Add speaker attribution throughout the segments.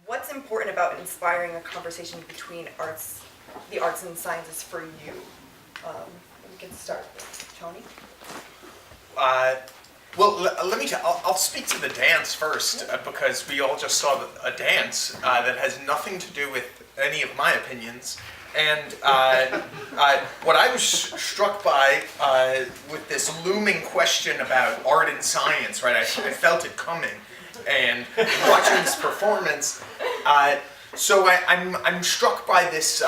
Speaker 1: what's important about inspiring a conversation between the arts and sciences for you? We can start with Tony.
Speaker 2: Well, let me. I'll speak to the dance first because we all just saw a dance that has nothing to do with any of my opinions. And what I was struck by with this looming question about art and science, right? I felt it coming, and watching this performance. So I'm struck by this.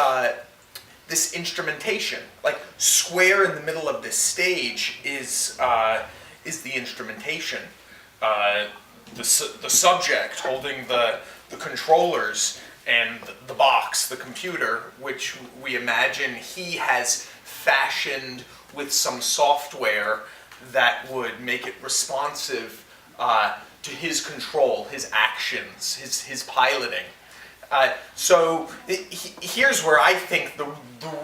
Speaker 2: This instrumentation, like square in the middle of this stage, is the instrumentation. The subject holding the controllers and the box, the computer, which we imagine he has fashioned with some software that would make it responsive to his control, his actions, his piloting. So here's where I think the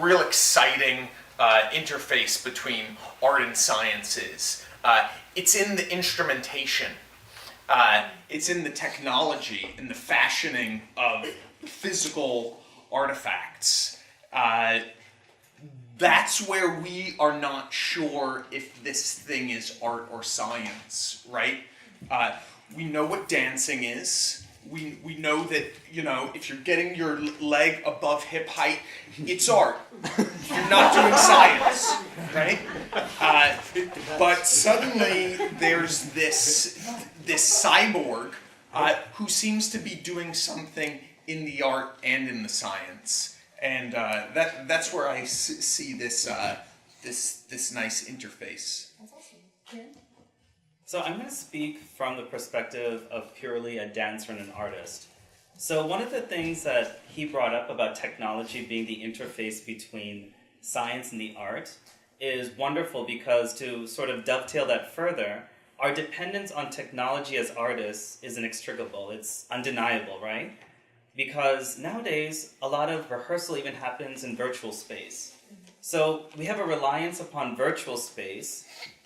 Speaker 2: real exciting interface between art and science is. It's in the instrumentation. It's in the technology, in the fashioning of physical artifacts. That's where we are not sure if this thing is art or science, right? We know what dancing is. We know that, if you're getting your leg above hip height, it's art. You're not doing science, right? But suddenly there's this cyborg who seems to be doing something in the art and in the science, and that's where I see this nice interface.
Speaker 3: That's awesome. Kiran?
Speaker 4: So I'm going to speak from the perspective of purely a dancer and an artist. So one of the things that he brought up about technology being the interface between science and the art is wonderful, because to sort of dovetail that further, our dependence on technology as artists is inextricable. It's undeniable, right? Because nowadays, a lot of rehearsal even happens in virtual space. So we have a reliance upon virtual space,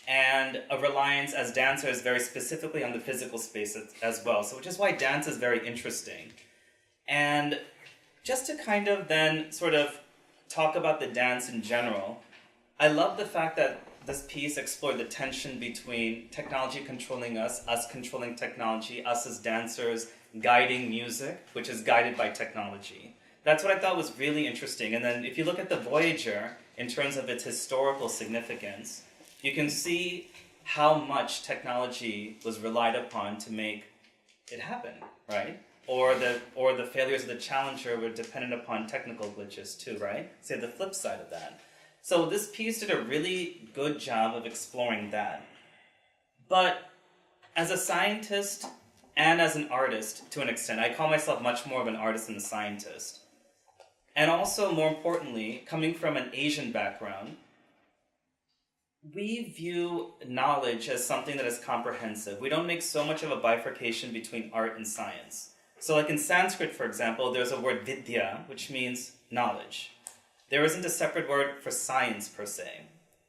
Speaker 4: and a reliance as dancers very specifically on the physical space as well. So which is why dance is very interesting. And just to kind of then sort of talk about the dance in general, I love the fact that this piece explored the tension between technology controlling us controlling technology, us as dancers guiding music, which is guided by technology. That's what I thought was really interesting. And then if you look at the Voyager in terms of its historical significance, you can see how much technology was relied upon to make it happen, right? Or the failures of the Challenger were dependent upon technical glitches too, right? So you have the flip side of that. So this piece did a really good job of exploring that. But as a scientist and as an artist, to an extent, I call myself much more of an artist than a scientist. And also, more importantly, coming from an Asian background, we view knowledge as something that is comprehensive. We don't make so much of a bifurcation between art and science. So like in Sanskrit, for example, there's a word vidya, which means knowledge. There isn't a separate word for science per se.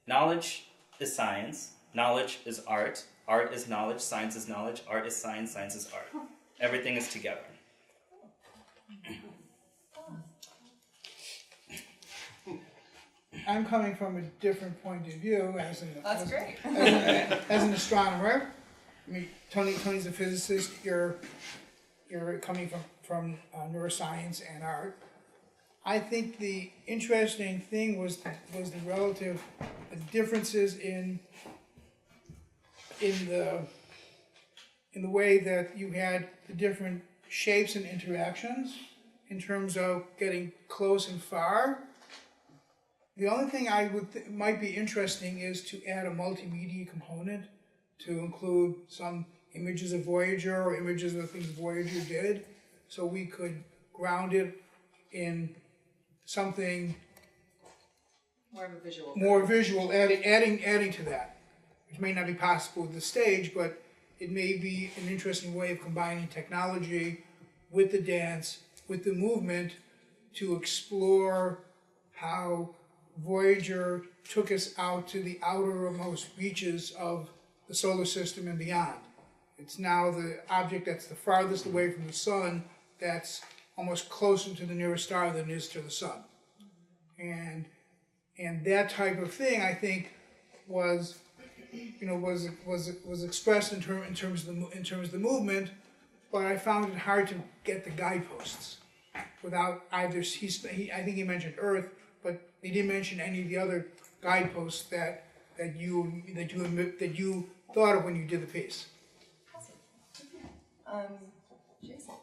Speaker 4: Knowledge is science, knowledge is art, art is knowledge, science is knowledge, art is science, science is art. Everything is together.
Speaker 5: I'm coming from a different point of view as
Speaker 3: Great.
Speaker 5: as an astronomer. I mean, Tony's a physicist. You're coming from neuroscience and art. I think the interesting thing was the relative differences in the way that you had the different shapes and interactions in terms of getting close and far. The only thing I would might be interesting is to add a multimedia component to include some images of Voyager or images of things Voyager did, so we could ground it in something
Speaker 3: More of a visual.
Speaker 5: more visual, adding to that, which may not be possible with the stage, but it may be an interesting way of combining technology with the dance, with the movement, to explore how Voyager took us out to the outermost reaches of the solar system and beyond. It's now the object that's the farthest away from the sun that's almost closer to the nearest star than it is to the sun. And that type of thing, I think, was expressed in terms of the movement, but I found it hard to get the guideposts without either. I think he mentioned Earth, but he didn't mention any of the other guideposts that you thought of when you did the piece.
Speaker 1: Jason.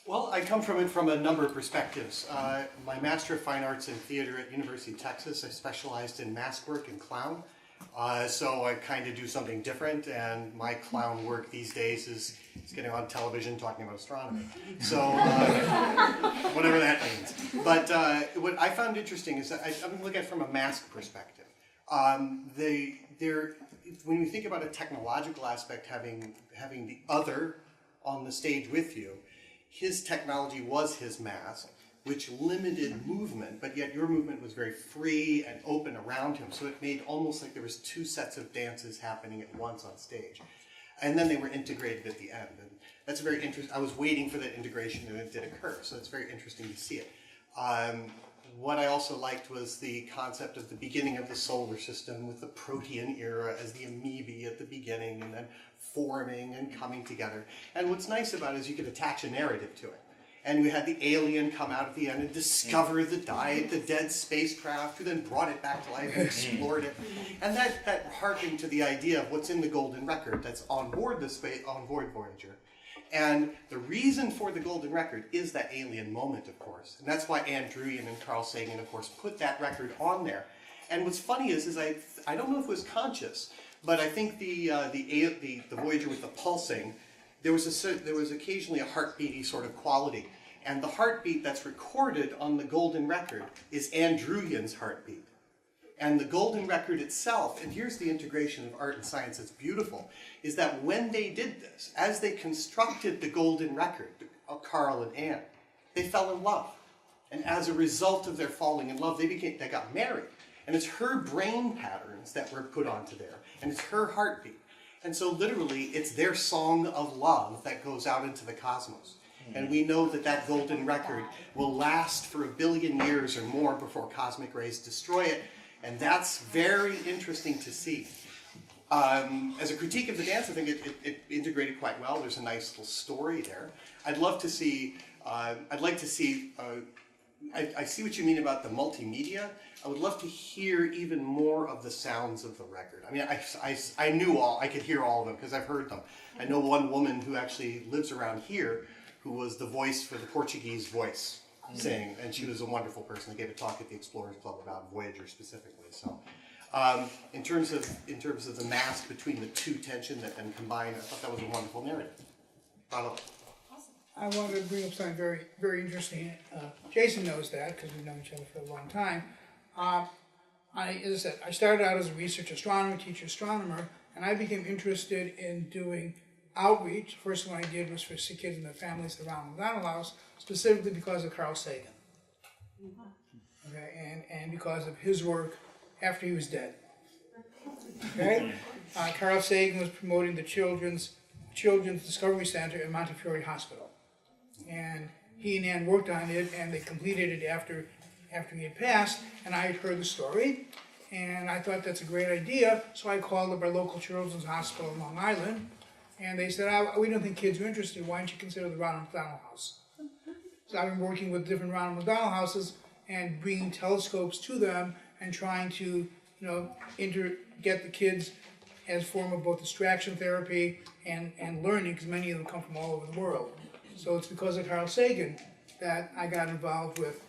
Speaker 6: Well, I come from it from a number of perspectives. My Master of Fine Arts in Theater at University of Texas, I specialized in mask work and clown. So I kind of do something different, and my clown work these days is getting on television talking about astronomy. So whatever that means. But what I found interesting is that I'm looking at it from a mask perspective. When you think about a technological aspect, having the other on the stage with you, his technology was his mask, which limited movement, but yet your movement was very free and open around him. So it made almost like there was two sets of dances happening at once on stage. And then they were integrated at the end. And that's very interesting. I was waiting for that integration, and it did occur. So it's very interesting to see it. What I also liked was the concept of the beginning of the solar system with the Protean era as the amoebae at the beginning, and then forming and coming together. And what's nice about it is you could attach a narrative to it. And we had the alien come out at the end and discover the dead spacecraft, who then brought it back to life and explored it. And that harkened to the idea of what's in the golden record that's on board Voyager. And the reason for the golden record is that alien moment, of course. And that's why Anne Druyan and Carl Sagan, of course, put that record on there. And what's funny is I don't know if it was conscious, but I think the Voyager with the pulsing, there was occasionally a heartbeaty sort of quality. And the heartbeat that's recorded on the golden record is Anne Druyan's heartbeat. And the golden record itself, and here's the integration of art and science that's beautiful, is that when they did this, as they constructed the golden record, Carl and Anne, they fell in love. And as a result of their falling in love, they got married. And it's her brain patterns that were put onto there, and it's her heartbeat. And so literally, it's their song of love that goes out into the cosmos. And we know that that golden record will last for 1 billion years or more before cosmic rays destroy it. And that's very interesting to see. As a critique of the dance, I think it integrated quite well. There's a nice little story there. I'd like to see, I see what you mean about the multimedia. I would love to hear even more of the sounds of the record. I mean, I could hear all of them because I've heard them. I know one woman who actually lives around here who was the voice for the Portuguese voice saying, and she was a wonderful person. They gave a talk at the Explorers Club about Voyager specifically. So, in terms of the mask between the two tension that then combined, I thought that was a wonderful narrative. Bravo.
Speaker 5: I wanted to bring up something very, very interesting. Jason knows that because we've known each other for a long time. As I said, I started out as a research astronomer, teacher astronomer, and I became interested in doing outreach. The first one I did was for sick kids and their families around McDonald House, specifically because of Carl Sagan. Okay, and because of his work after he was dead. Okay, Carl Sagan was promoting the Children's Discovery Center at Montefiore Hospital, and he and Ann worked on it, and they completed it after he had passed. And I had heard the story, and I thought that's a great idea. So I called up our local children's hospital in Long Island, and they said, "We don't think kids are interested. Why don't you consider the Ronald McDonald House?" So I've been working with different Ronald McDonald houses and bringing telescopes to them and trying to, get the kids as a form of both distraction therapy and learning, because many of them come from all over the world. So it's because of Carl Sagan that I got involved with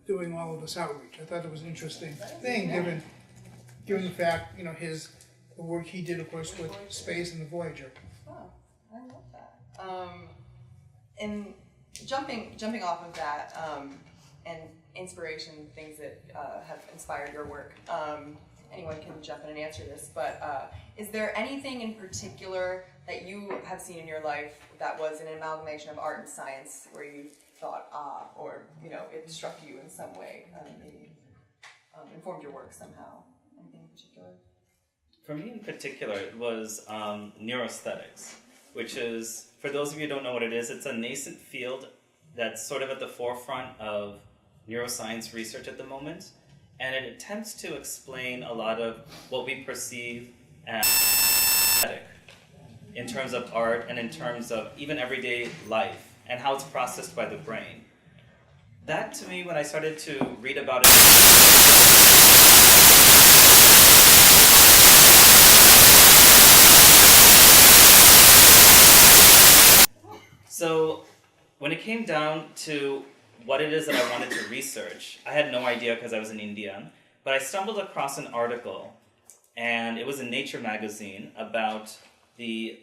Speaker 5: doing all of this outreach. I thought it was an interesting thing, given the fact, the work he did, of course, with space and the Voyager.
Speaker 1: Oh, I love that. And jumping off of that, and inspiration, things that have inspired your work. Anyone can jump in and answer this, but is there anything in particular that you have seen in your life that was an amalgamation of art and science, where you thought, or it struck you in some way, maybe informed your work somehow? Anything in particular?
Speaker 4: For me in particular, it was neurosthetics. which is, for those of you who don't know what it is, it's a nascent field that's sort of at the forefront of neuroscience research at the moment, and it attempts to explain a lot of what we perceive as aesthetic in terms of art and in terms of even everyday life and how it's processed by the brain. That, to me, when I started to read about it, so when it came down to what it is that I wanted to research, I had no idea because I was in India, but I stumbled across an article, and it was in Nature magazine about the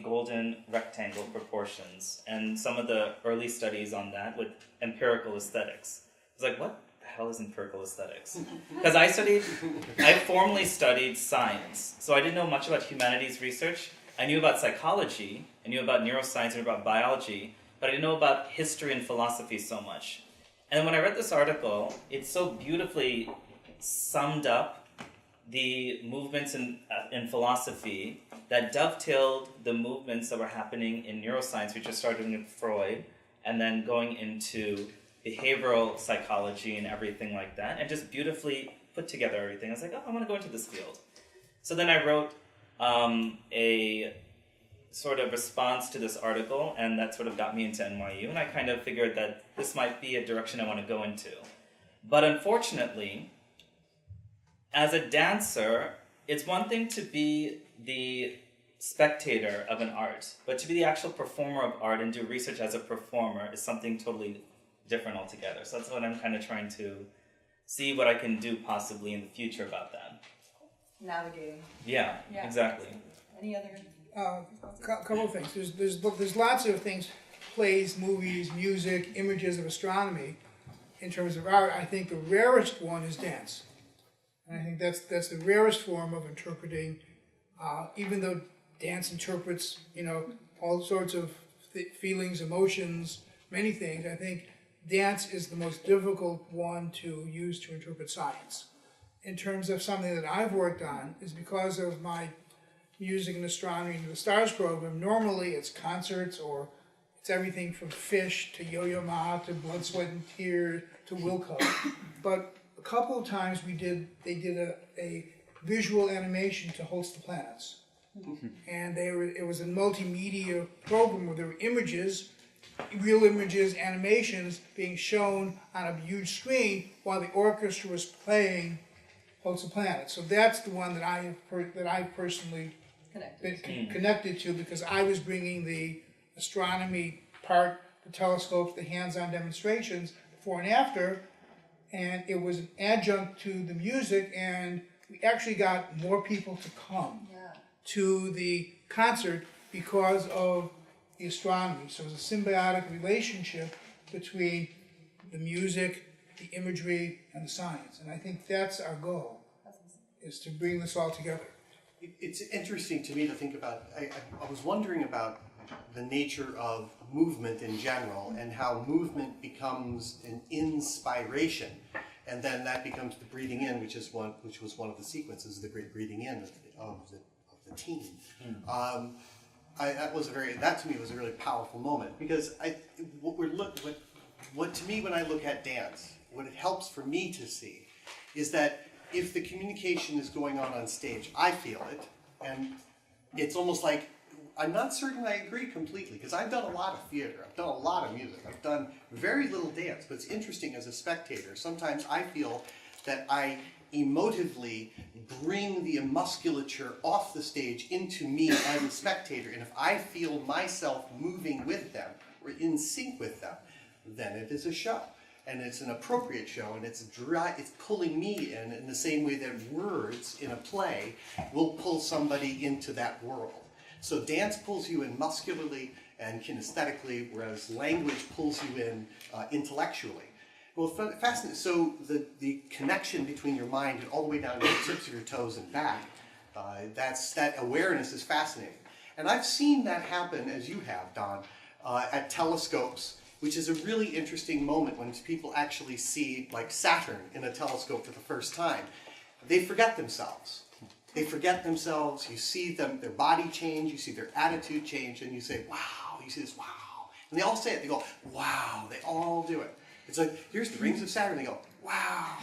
Speaker 4: golden rectangle proportions and some of the early studies on that with empirical aesthetics. I was like, what the hell is empirical aesthetics? Because I formally studied science, so I didn't know much about humanities research. I knew about psychology, I knew about neuroscience, I knew about biology, but I didn't know about history and philosophy so much. And then when I read this article, it so beautifully summed up the movements in philosophy that dovetailed the movements that were happening in neuroscience, which just started with Freud, and then going into behavioral psychology and everything like that, and just beautifully put together everything. I was like, oh, I want to go into this field. So then I wrote a sort of response to this article, and that sort of got me into NYU, and I kind of figured that this might be a direction I want to go into. But unfortunately, as a dancer, it's one thing to be the spectator of an art, but to be the actual performer of art and do research as a performer is something totally different altogether. So that's what I'm kind of trying to see what I can do possibly in the future about that.
Speaker 1: Navigating.
Speaker 4: Yeah. Exactly.
Speaker 1: Any other?
Speaker 5: Couple of things. There's lots of things, plays, movies, music, images of astronomy. In terms of art, I think the rarest one is dance. And I think that's the rarest form of interpreting, even though dance interprets, all sorts of feelings, emotions, many things. I think dance is the most difficult one to use to interpret science. In terms of something that I've worked on, is because of my music and astronomy and the STARS program, normally it's concerts or it's everything from Fish to Yo-Yo Ma to Blood, Sweat and Tears to Wilco. But a couple of times they did a visual animation to Host the Planets. And it was a multimedia program where there were images, real images, animations being shown on a huge screen while the orchestra was playing Host the Planets. So that's the one that I personally been connected to, because I was bringing the astronomy part, the telescopes, the hands-on demonstrations before and after, and it was an adjunct to the music, and we actually got more people to come to the concert because of the astronomy. So it was a symbiotic relationship between the music, the imagery, and the science, and I think that's our goal, is to bring this all together.
Speaker 6: It's interesting to me to think about. I was wondering about the nature of movement in general and how movement becomes an inspiration, and then that becomes the breathing in, which was one of the sequences, the great breathing in of the team. That to me was a really powerful moment, because what to me, when I look at dance, what it helps for me to see is that if the communication is going on stage, I feel it, and it's almost like, I'm not certain I agree completely, because I've done a lot of theater, I've done a lot of music, I've done very little dance, but it's interesting as a spectator. Sometimes I feel that I emotively bring the musculature off the stage into me as a spectator, and if I feel myself moving with them, or in sync with them, then it is a show. And it's an appropriate show, and it's pulling me in the same way that words in a play will pull somebody into that world. So dance pulls you in muscularly and kinesthetically, whereas language pulls you in intellectually. Well, fascinating. So the connection between your mind and all the way down to the tips of your toes and back, that awareness is fascinating. And I've seen that happen, as you have, Don, at telescopes, which is a really interesting moment when people actually see, like, Saturn in a telescope for the first time. They forget themselves. They forget themselves, you see them, their body change, you see their attitude change, and you say, wow, you see this, wow. And they all say it, they go, wow, they all do it. It's like, here's the rings of Saturn, they go, wow.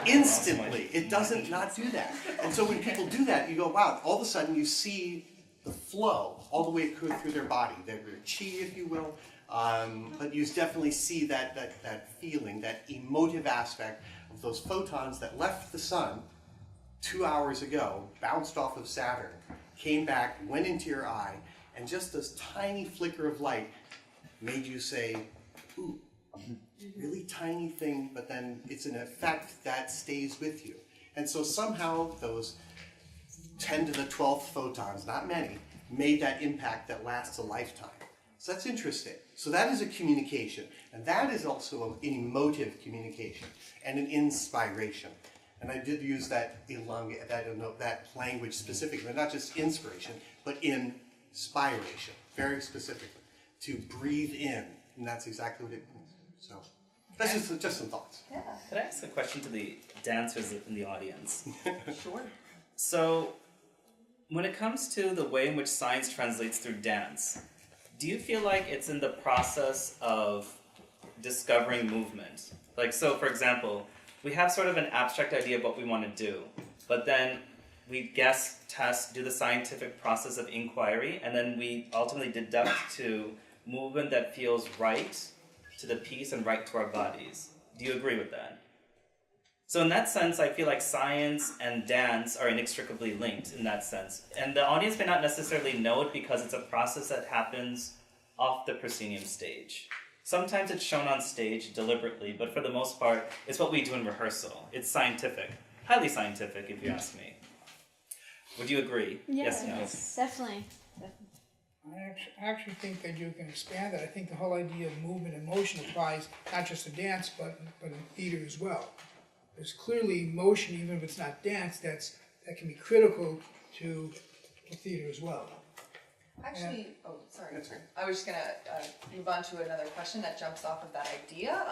Speaker 6: Instantly, it doesn't not do that. And so when people do that, you go, wow, all of a sudden you see the flow all the way through their body, their chi, if you will. But you definitely see that feeling, that emotive aspect of those photons that left the sun 2 hours ago, bounced off of Saturn, came back, went into your eye, and just this tiny flicker of light made you say, ooh, really tiny thing, but then it's an effect that stays with you. And so somehow those 10 to the 12th photons, not many, made that impact that lasts a lifetime. So that's interesting. So that is a communication, and that is also an emotive communication and an inspiration. And I did use that language specifically, not just inspiration, but inspiration, very specifically, to breathe in, and that's exactly what it means. So that's just some thoughts.
Speaker 1: Yeah.
Speaker 4: Could I ask a question to the dancers in the audience?
Speaker 1: Sure.
Speaker 4: So, when it comes to the way in which science translates through dance, do you feel like it's in the process of discovering movement? Like, so for example, we have sort of an abstract idea of what we want to do, but then we guess, test, do the scientific process of inquiry, and then we ultimately deduct to movement that feels right to the piece and right to our bodies. Do you agree with that? So in that sense, I feel like science and dance are inextricably linked in that sense. And the audience may not necessarily know it because it's a process that happens off the proscenium stage. Sometimes it's shown on stage deliberately, but for the most part, it's what we do in rehearsal. It's scientific. Highly scientific, if you ask me. Would you agree?
Speaker 7: Yeah,
Speaker 4: Yes, no?
Speaker 7: definitely.
Speaker 5: I actually think that you can expand that. I think the whole idea of movement and motion applies not just to dance, but in theater as well. There's clearly motion, even if it's not dance, that can be critical to theater as well.
Speaker 1: Actually, oh, sorry.
Speaker 6: That's okay.
Speaker 1: I was just going to move on to another question that jumps off of that idea.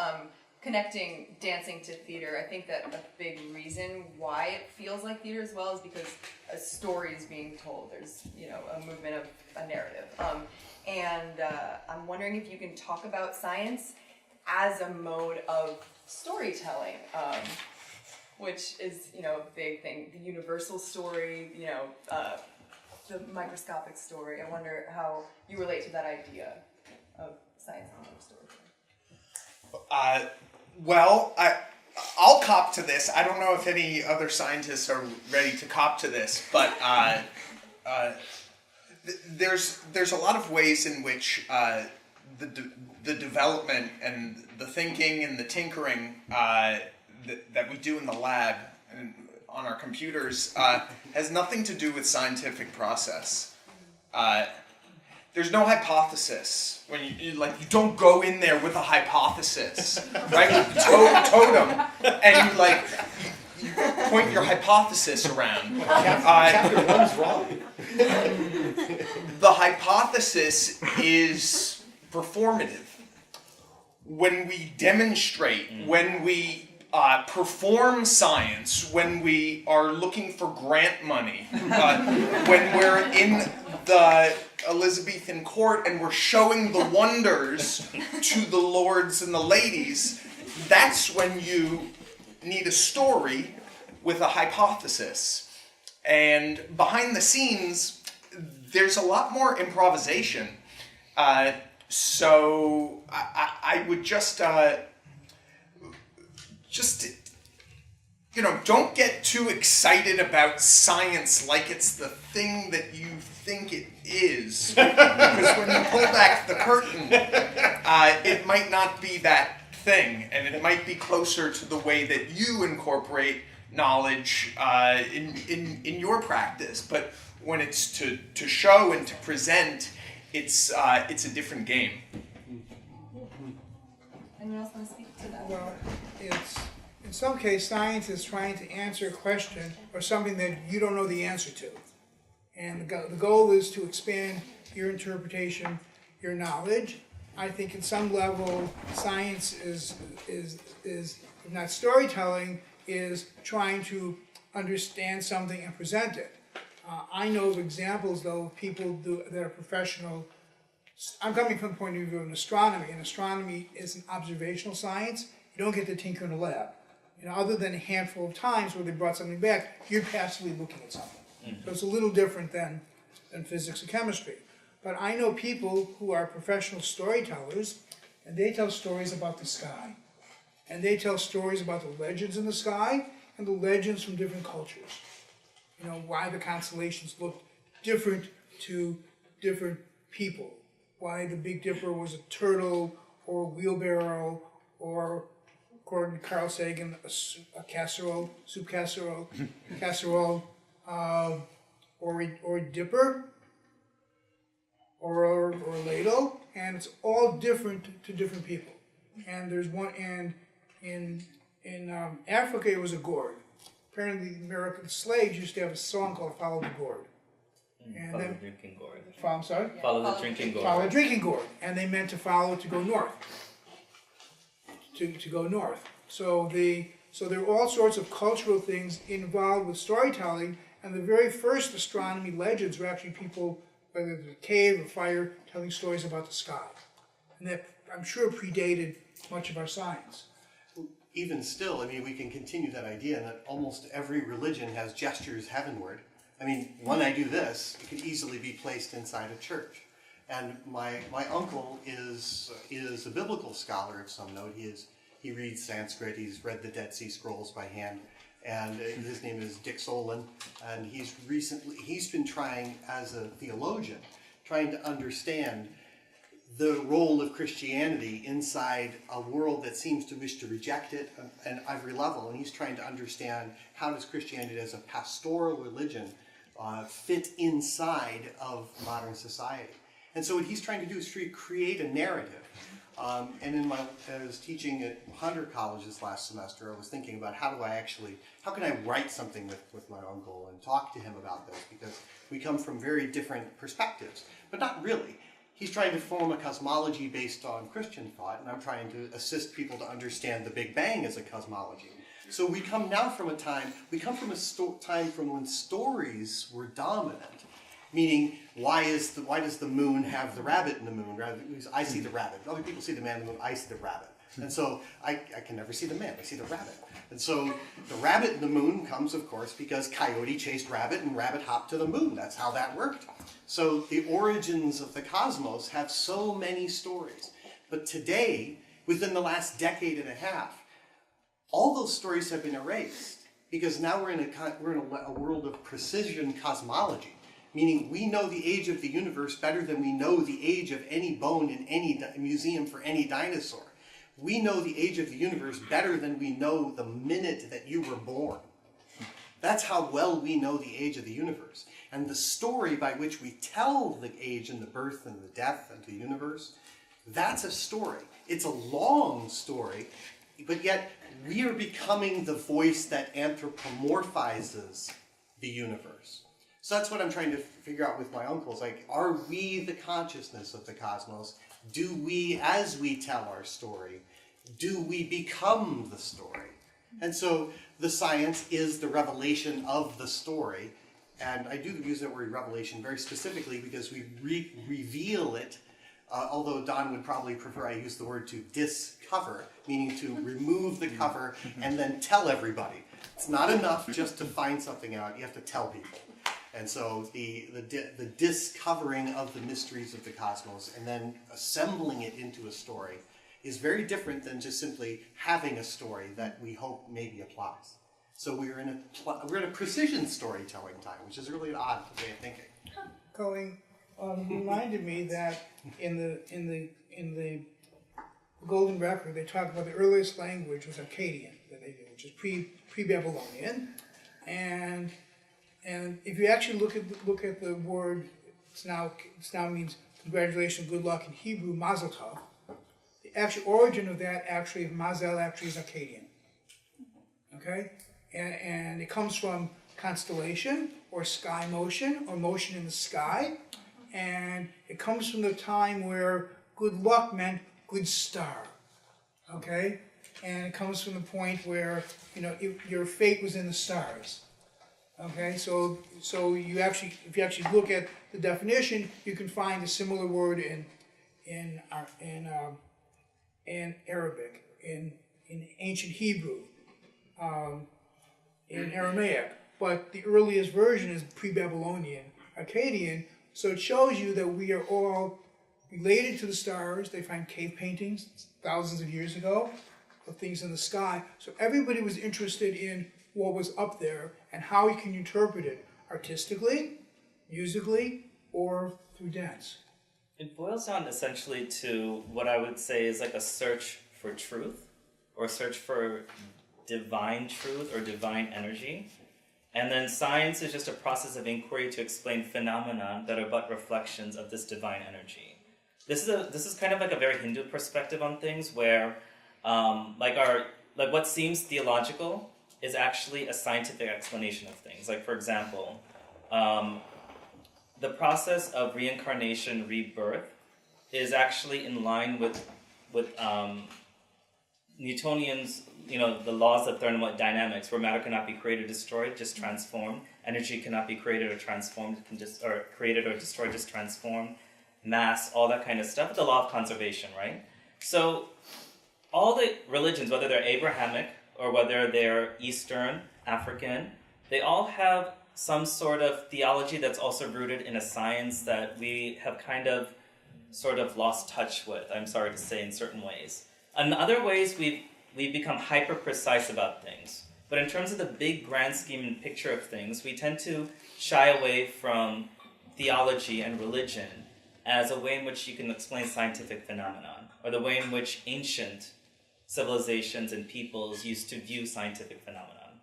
Speaker 1: Connecting dancing to theater, I think that a big reason why it feels like theater as well is because a story is being told. There's, a movement of a narrative. And I'm wondering if you can talk about science as a mode of storytelling, which is, a big thing. The universal story, the microscopic story. I wonder how you relate to that idea of science and storytelling.
Speaker 2: Well, I'll cop to this. I don't know if any other scientists are ready to cop to this, but there's a lot of ways in which the development and the thinking and the tinkering that we do in the lab and on our computers has nothing to do with scientific process. There's no hypothesis when you don't go in there with a hypothesis, right? Totem, and you point your hypothesis around.
Speaker 6: Chapter 1's wrong.
Speaker 2: The hypothesis is performative. When we demonstrate, when we perform science, when we are looking for grant money, when we're in the Elizabethan court and we're showing the wonders to the lords and the ladies, that's when you need a story with a hypothesis. And behind the scenes, there's a lot more improvisation. So I would just don't get too excited about science like it's the thing that you think it is. Because when you pull back the curtain, it might not be that thing, and it might be closer to the way that you incorporate knowledge in your practice. But when it's to show and to present, it's a different game.
Speaker 1: Anyone else want to speak to that?
Speaker 5: Well, in some case, science is trying to answer a question or something that you don't know the answer to. And the goal is to expand your interpretation, your knowledge. I think at some level, science is if not storytelling, is trying to understand something and present it. I know of examples, though, of people that are professional. I'm coming from the point of view of astronomy, and astronomy is an observational science. You don't get to tinker in a lab. Other than a handful of times where they brought something back, you're passively looking at something. So it's a little different than physics and chemistry. But I know people who are professional storytellers, and they tell stories about the sky. And they tell stories about the legends in the sky and the legends from different cultures. Why the constellations looked different to different people. Why the Big Dipper was a turtle or a wheelbarrow or, according to Carl Sagan, a casserole, soup casserole, or a dipper, or a ladle, and it's all different to different people. And there's one, and in Africa it was a gourd. Apparently the American slaves used to have a song called "Follow the Gourd." And
Speaker 4: Follow
Speaker 5: then,
Speaker 4: the drinking gourd.
Speaker 5: I'm sorry?
Speaker 4: Follow the drinking gourd.
Speaker 5: Follow the drinking gourd. And they meant to follow it to go north. To go north. So there are all sorts of cultural things involved with storytelling, and the very first astronomy legends were actually people, whether it's a cave or fire, telling stories about the sky. And that, I'm sure, predated much of our science.
Speaker 6: Even still, we can continue that idea that almost every religion has gestures heavenward. When I do this, it could easily be placed inside a church. And my uncle is a biblical scholar of some note. He reads Sanskrit. He's read the Dead Sea Scrolls by hand. And his name is Dick Solon. And he's been trying, as a theologian, trying to understand the role of Christianity inside a world that seems to wish to reject it at every level. And he's trying to understand, how does Christianity as a pastoral religion fit inside of modern society? And so what he's trying to do is create a narrative. And I was teaching at Hunter College this last semester, I was thinking about how can I write something with my uncle and talk to him about this, because we come from very different perspectives, but not really. He's trying to form a cosmology based on Christian thought, and I'm trying to assist people to understand the Big Bang as a cosmology. So we come from a time from when stories were dominant, meaning why does the moon have the rabbit in the moon? Because I see the rabbit. Other people see the man in the moon, I see the rabbit. And so I can never see the man, I see the rabbit. And so the rabbit in the moon comes, of course, because Coyote chased rabbit and rabbit hopped to the moon. That's how that worked. So the origins of the cosmos have so many stories. But today, within the last decade and a half, all those stories have been erased, because now we're in a world of precision cosmology, meaning we know the age of the universe better than we know the age of any bone in any museum for any dinosaur. We know the age of the universe better than we know the minute that you were born. That's how well we know the age of the universe. And the story by which we tell the age and the birth and the death of the universe, that's a story. It's a long story, but yet we are becoming the voice that anthropomorphizes the universe. So that's what I'm trying to figure out with my uncles. Are we the consciousness of the cosmos? Do we, as we tell our story, do we become the story? And so the science is the revelation of the story. And I do use that word revelation very specifically because we reveal it, although Don would probably prefer I use the word to discover, meaning to remove the cover and then tell everybody. It's not enough just to find something out, you have to tell people. And so the discovering of the mysteries of the cosmos and then assembling it into a story is very different than just simply having a story that we hope maybe applies. So we're in a precision storytelling time, which is really an odd way of thinking.
Speaker 5: Going reminded me that in the Golden Record they talk about the earliest language was Akkadian that they did, which is pre-Babylonian, and if you actually look at the word, it now means congratulations, good luck in Hebrew, Mazel Tov. The actual origin of that Mazel is Akkadian. Okay, and it comes from constellation or sky motion or motion in the sky, and it comes from the time where good luck meant good star. Okay, and it comes from the point where your fate was in the stars. Okay, so you actually, if you actually look at the definition, you can find a similar word in Arabic, in ancient Hebrew, in Aramaic. But the earliest version is pre-Babylonian, Akkadian. So it shows you that we are all related to the stars. They find cave paintings thousands of years ago of things in the sky. So everybody was interested in what was up there and how you can interpret it artistically, musically, or through dance.
Speaker 4: It boils down essentially to what I would say is like a search for truth, or a search for divine truth or divine energy. And then science is just a process of inquiry to explain phenomena that are but reflections of this divine energy. This is kind of like a very Hindu perspective on things, where what seems theological is actually a scientific explanation of things. Like, for example, the process of reincarnation, rebirth, is actually in line with Newtonian's, the laws of thermodynamics, where matter cannot be created or destroyed, just transformed. Energy cannot be created or transformed, created or destroyed, just transformed. Mass, all that kind of stuff. The law of conservation, right? So all the religions, whether they're Abrahamic or whether they're Eastern, African, they all have some sort of theology that's also rooted in a science that we have kind of sort of lost touch with, I'm sorry to say, in certain ways. In other ways, we've become hyper-precise about things. But in terms of the big grand scheme and picture of things, we tend to shy away from theology and religion as a way in which you can explain scientific phenomenon, or the way in which ancient civilizations and peoples used to view scientific phenomenon.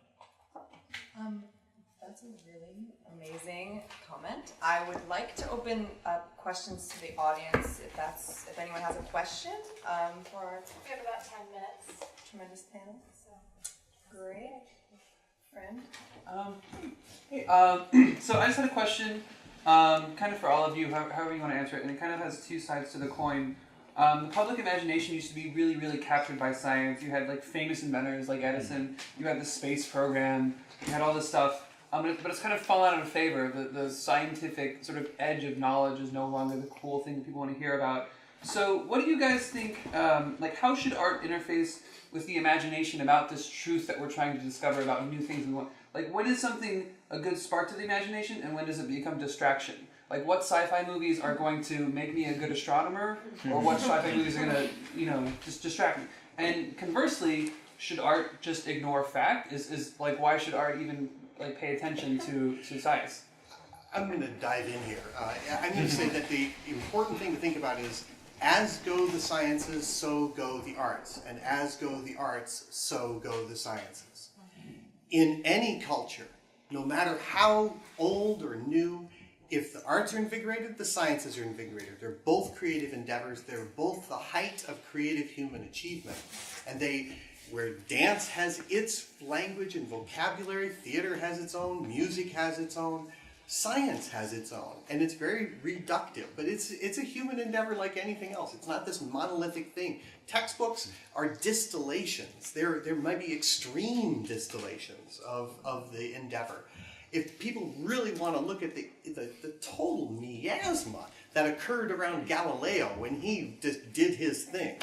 Speaker 1: That's a really amazing comment. I would like to open up questions to the audience, if anyone has a question for our
Speaker 7: We have about 10 minutes.
Speaker 1: tremendous panel. Great. Friend?
Speaker 8: So I just had a question, kind of for all of you, however you want to answer it, and it kind of has two sides to the coin. The public imagination used to be really, really captured by science. You had like famous inventors like Edison, you had the space program, you had all this stuff, but it's kind of fallen out of favor. The scientific sort of edge of knowledge is no longer the cool thing that people want to hear about. So what do you guys think, how should art interface with the imagination about this truth that we're trying to discover about new things we want? Like, when is something a good spark to the imagination, and when does it become distraction? Like, what sci-fi movies are going to make me a good astronomer, or what sci-fi movies are going to, just distract me? And conversely, should art just ignore fact? Why should art even, pay attention to science?
Speaker 6: I'm going to dive in here. I'm going to say that the important thing to think about is, as go the sciences, so go the arts. And as go the arts, so go the sciences. In any culture, no matter how old or new, if the arts are invigorated, the sciences are invigorated. They're both creative endeavors. They're both the height of creative human achievement. And where dance has its language and vocabulary, theater has its own, music has its own, science has its own. And it's very reductive, but it's a human endeavor like anything else. It's not this monolithic thing. Textbooks are distillations. There might be extreme distillations of the endeavor. If people really want to look at the total miasma that occurred around Galileo when he just did his thing,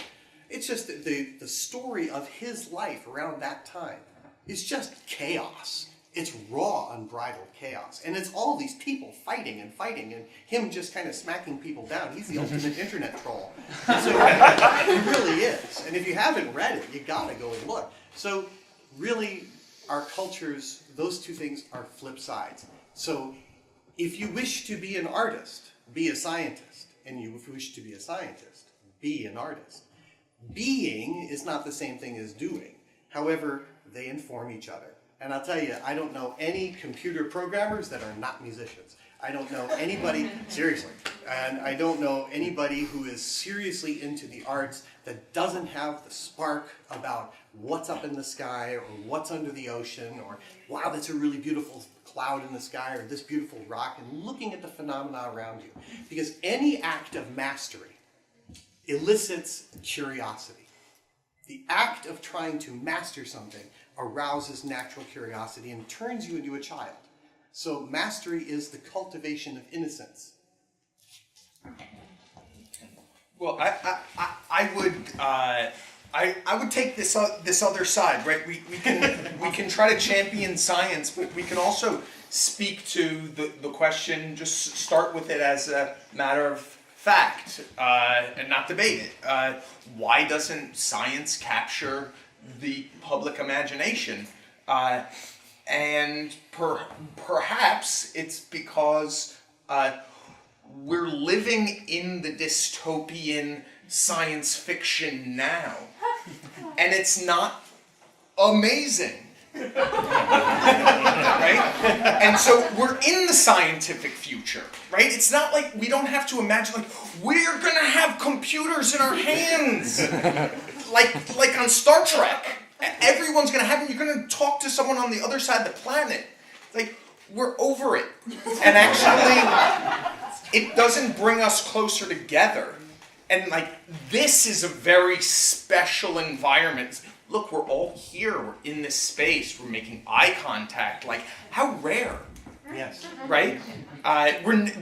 Speaker 6: it's just the story of his life around that time is just chaos. It's raw, unbridled chaos. And it's all these people fighting and him just kind of smacking people down. He's the ultimate internet troll. So it really is. And if you haven't read it, you gotta go and look. So really, our cultures, those two things are flip sides. So if you wish to be an artist, be a scientist. And if you wish to be a scientist, be an artist. Being is not the same thing as doing. However, they inform each other. And I'll tell you, I don't know any computer programmers that are not musicians. I don't know anybody, seriously, and I don't know anybody who is seriously into the arts that doesn't have the spark about what's up in the sky or what's under the ocean or, wow, that's a really beautiful cloud in the sky or this beautiful rock, and looking at the phenomena around you. Because any act of mastery elicits curiosity. The act of trying to master something arouses natural curiosity and turns you into a child. So mastery is the cultivation of innocence.
Speaker 2: Well, I would take this other side, right? We can try to champion science, but we can also speak to the question. Just start with it as a matter of fact and not debate it. Why doesn't science capture the public imagination? And perhaps it's because we're living in the dystopian science fiction now, and it's not amazing. Right? And so we're in the scientific future, right? It's not like we don't have to imagine, like, we're gonna have computers in our hands, like on Star Trek. Everyone's gonna have them. You're gonna talk to someone on the other side of the planet. Like, we're over it. And actually, it doesn't bring us closer together. And like, this is a very special environment. Look, we're all here, we're in this space, we're making eye contact. Like, how rare.
Speaker 6: Yes.
Speaker 2: Right?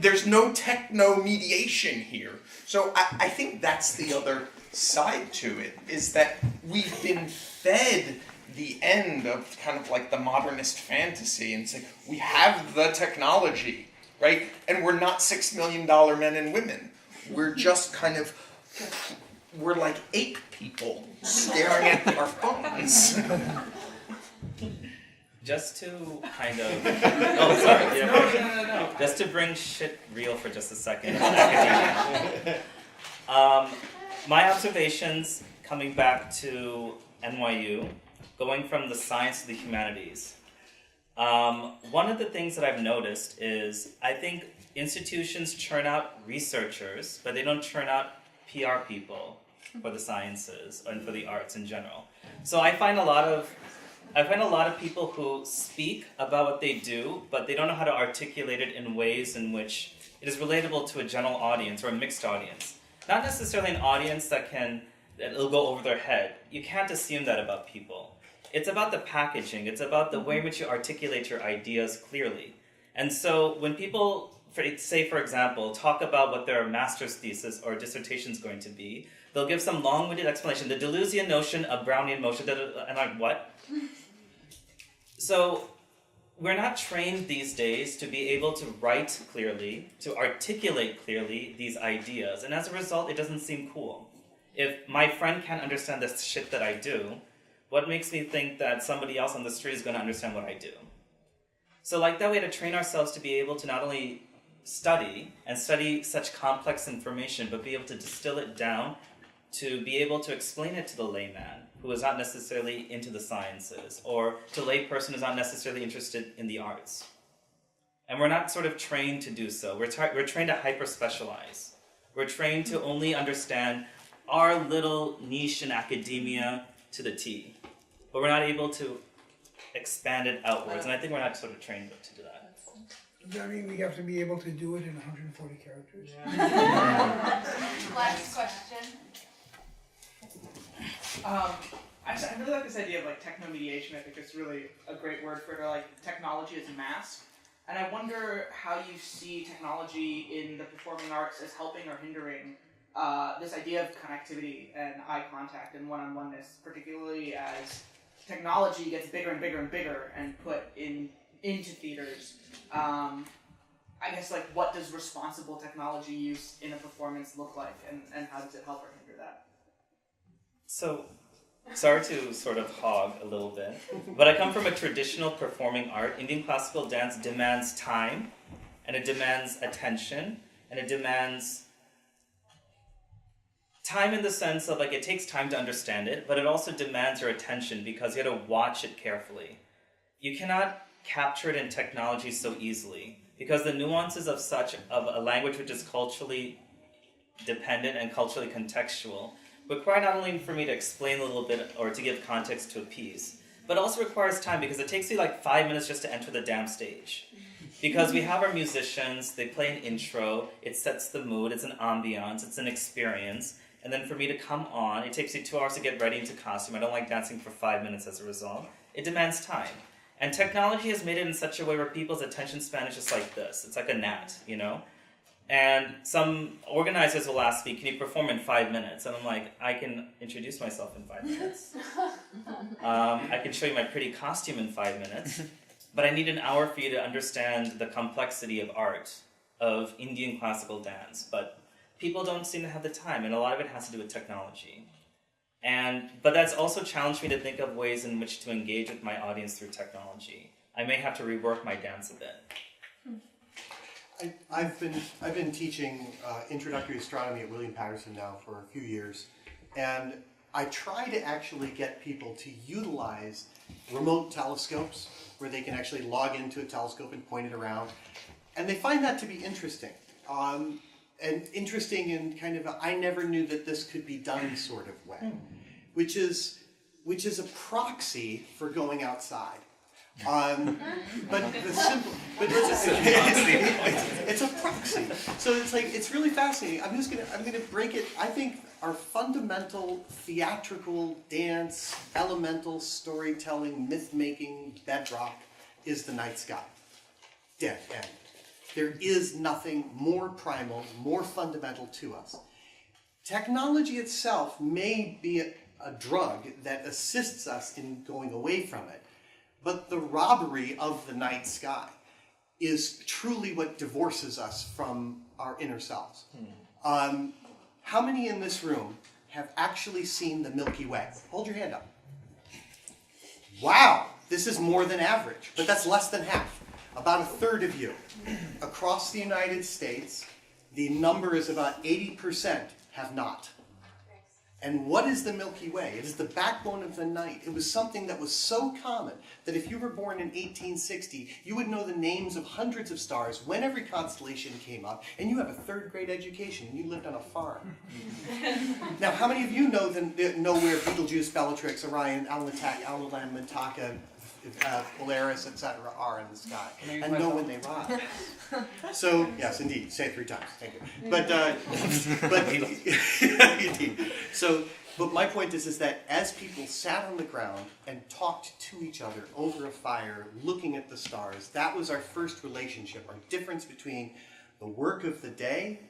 Speaker 2: There's no techno-mediation here. So I think that's the other side to it, is that we've been fed the end of kind of like the modernist fantasy, and say, we have the technology, right? And we're not $6 million men and women. We're just kind of, we're like ape people staring at our phones.
Speaker 4: Just to kind of, oh sorry, yeah,
Speaker 8: No.
Speaker 4: just to bring shit real for just a second. My observations coming back to NYU, going from the science to the humanities. One of the things that I've noticed is I think institutions churn out researchers, but they don't churn out PR people for the sciences and for the arts in general. So I find a lot of people who speak about what they do, but they don't know how to articulate it in ways in which it is relatable to a general audience or a mixed audience. Not necessarily an audience that it'll go over their head. You can't assume that about people. It's about the packaging. It's about the way in which you articulate your ideas clearly. And so when people, say for example, talk about what their master's thesis or dissertation is going to be, they'll give some long-winded explanation. The Deleuzian notion of Brownian motion, and I'm like, what? So we're not trained these days to be able to write clearly, to articulate clearly these ideas. And as a result, it doesn't seem cool. If my friend can't understand the shit that I do, what makes me think that somebody else on the street is going to understand what I do? So like that, we had to train ourselves to be able to not only study such complex information, but be able to distill it down to be able to explain it to the layman who is not necessarily into the sciences, or to lay person who's not necessarily interested in the arts. And we're not sort of trained to do so. We're trained to hyper-specialize. We're trained to only understand our little niche in academia to the T. But we're not able to expand it outwards, and I think we're not sort of trained to do that.
Speaker 5: Does that mean we have to be able to do it in 140 characters?
Speaker 7: Last question.
Speaker 9: I really like this idea of like techno-mediation. I think it's really a great word for it, or like technology as a mask. And I wonder how you see technology in the performing arts as helping or hindering this idea of connectivity and eye contact and one-on-oneness, particularly as technology gets bigger and bigger and bigger and put into theaters. I guess, like, what does responsible technology use in a performance look like, and how does it help or hinder that?
Speaker 4: So, sorry to sort of hog a little bit, but I come from a traditional performing art. Indian classical dance demands time, and it demands attention, and it demands time in the sense of, like, it takes time to understand it, but it also demands your attention because you have to watch it carefully. You cannot capture it in technology so easily because the nuances of a language which is culturally dependent and culturally contextual require not only for me to explain a little bit or to give context to a piece, but also requires time because it takes me like 5 minutes just to enter the damn stage. Because we have our musicians, they play an intro, it sets the mood, it's an ambiance, it's an experience, and then for me to come on, it takes me 2 hours to get ready into costume. I don't like dancing for 5 minutes as a result. It demands time. And technology has made it in such a way where people's attention span is just like this. It's like a gnat, you know? And some organizers will ask me, can you perform in 5 minutes? And I'm like, I can introduce myself in 5 minutes. I can show you my pretty costume in 5 minutes. But I need an hour for you to understand the complexity of art, of Indian classical dance. But people don't seem to have the time, and a lot of it has to do with technology. But that's also challenged me to think of ways in which to engage with my audience through technology. I may have to rework my dance a bit.
Speaker 6: I've been teaching introductory astronomy at William Patterson now for a few years, and I try to actually get people to utilize remote telescopes where they can actually log into a telescope and point it around, and they find that to be interesting. And interesting in kind of a, I never knew that this could be done sort of way, which is a proxy for going outside. But the simple, but it's a proxy. So it's like, it's really fascinating. I'm gonna break it. I think our fundamental theatrical dance, elemental storytelling, myth-making bedrock is the night sky. Dead end. There is nothing more primal, more fundamental to us. Technology itself may be a drug that assists us in going away from it, but the robbery of the night sky is truly what divorces us from our inner selves. How many in this room have actually seen the Milky Way? Hold your hand up. Wow, this is more than average, but that's less than half. About a third of you. Across the United States, the number is about 80% have not. And what is the Milky Way? It is the backbone of the night. It was something that was so common that if you were born in 1860, you would know the names of hundreds of stars when every constellation came up, and you have a third-grade education, and you lived on a farm. Now, how many of you know where Betelgeuse, Bellatrix, Orion, Alnilam, Mintaka, Polaris, etc. are in the sky, and know when they rise. So, yes, indeed, say it 3 times. Thank you. But indeed. So, but my point is that as people sat on the ground and talked to each other over a fire, looking at the stars, that was our first relationship, our difference between the work of the day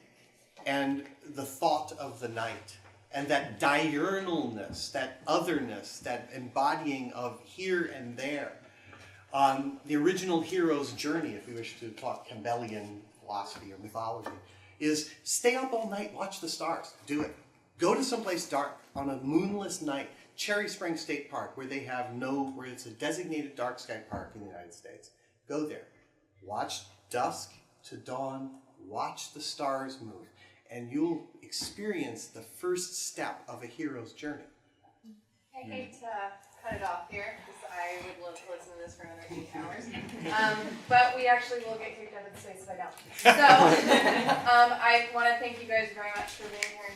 Speaker 6: and the thought of the night. And that diurnalness, that otherness, that embodying of here and there. The original hero's journey, if we wish to talk Campbellian philosophy or mythology, is stay up all night, watch the stars, do it. Go to someplace dark on a moonless night, Cherry Springs State Park, where where it's a designated dark sky park in the United States. Go there, watch dusk to dawn, watch the stars move, and you'll experience the first step of a hero's journey.
Speaker 7: I hate to cut it off here, because I would love to listen to this for another 8 hours. But we actually will get kicked out of the space if I don't. So I want to thank you guys very much for being here